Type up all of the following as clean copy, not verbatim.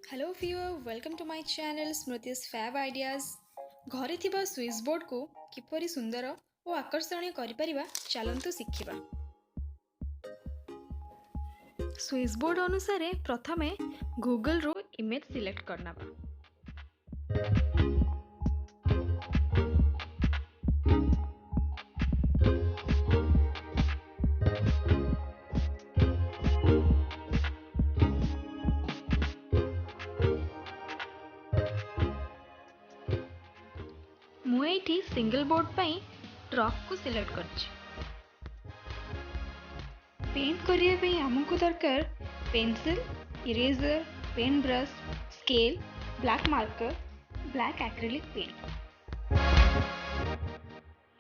Hello viewer welcome to my channel Smriti's fab ideas. घरे थिबा switch board को किपरि सुंदर और आकर्षणीय करिपरिबा चलंतु शिखिबा। स्विच बोर्ड अनुसार प्रथमे गूगल रो इमेज सिलेक्ट करना। मुझे सिंगल बोर्ड पाई ट्रक को सिलेक्ट करछि। पेंट करने आमको दरकार pencil, eraser, pen brush, scale, black marker, black acrylic paint.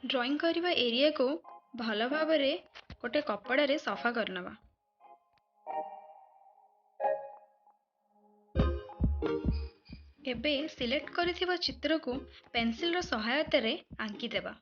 Drawing करने एरिया को भल भाव गोटे कपड़ा रे सफा करनवा। एबे सिलेक्ट करिथिबा चित्र को पेंसिल रो सहायता रे आंकी देबा।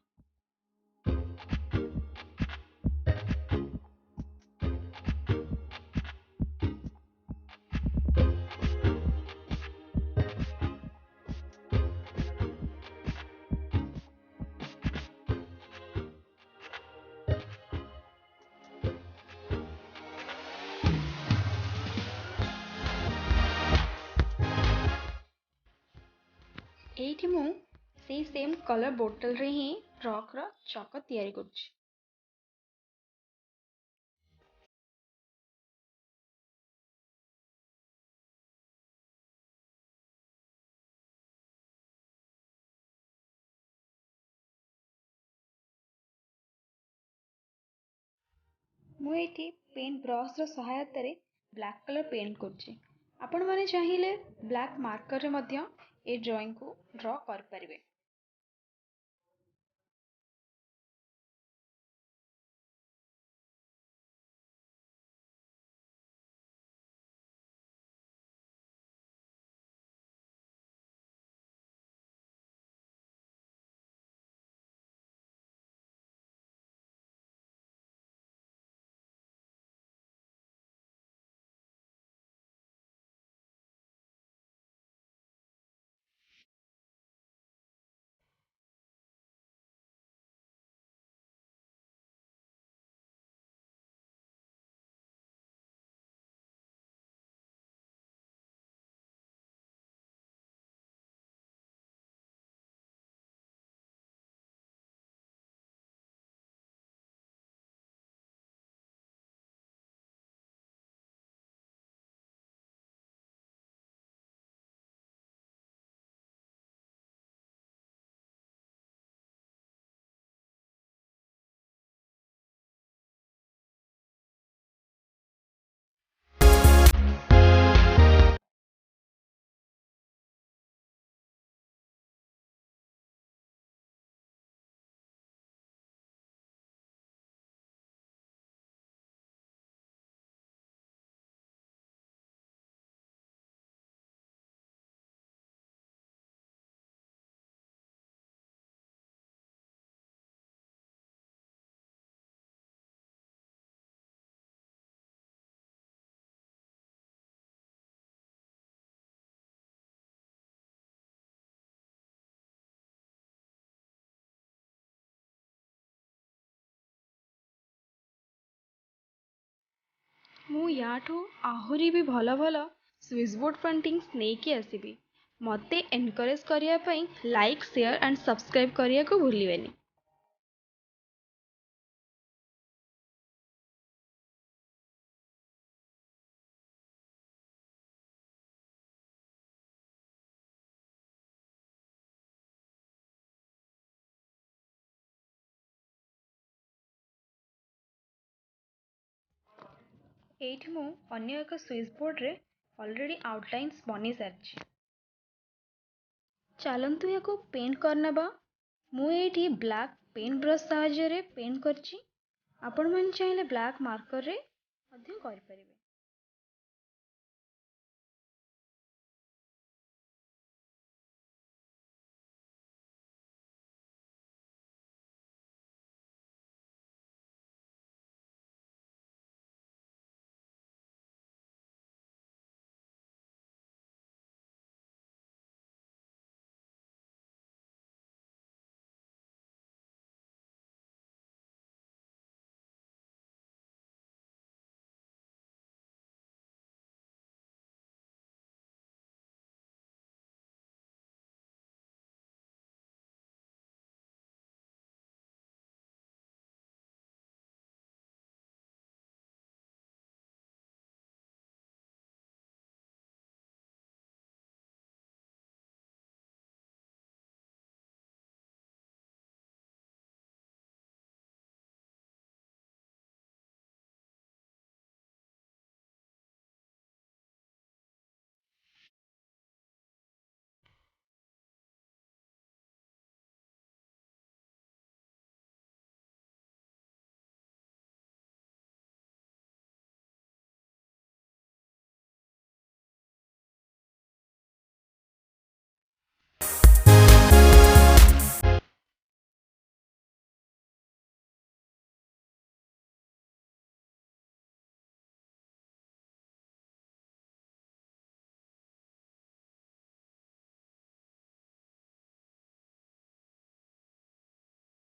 एठी मु से सेम कलर बोतल रे ही ट्रक रो चक तैयारी करछि। मु एठी पेंट ब्रश रो सहायता रे ब्लैक कलर पेंट करछि। आपण माने चाहिए ब्लैक मार्कर रे मध्य ए ड्राइंग को ड्रॉ कर परिबे। मु याठू आहुरी भी भल भल स्विच बोर्ड पेंटिंग्स नेकी आसीबी। मते एनकरेज करिया पई लाइक शेयर एंड सब्सक्राइब करिया को भूलिबेनी। एठी मु अन्य एक स्विच बोर्ड रे ऑलरेडी आउटलाइंस बनी सारछि। चलंतु याको पेंट करनबा। मु एठी ब्लैक पेन ब्रश सहायता रे पेंट करछि। आपण मन चाहिले ब्लैक मार्कर रे मध्य करि परिबे।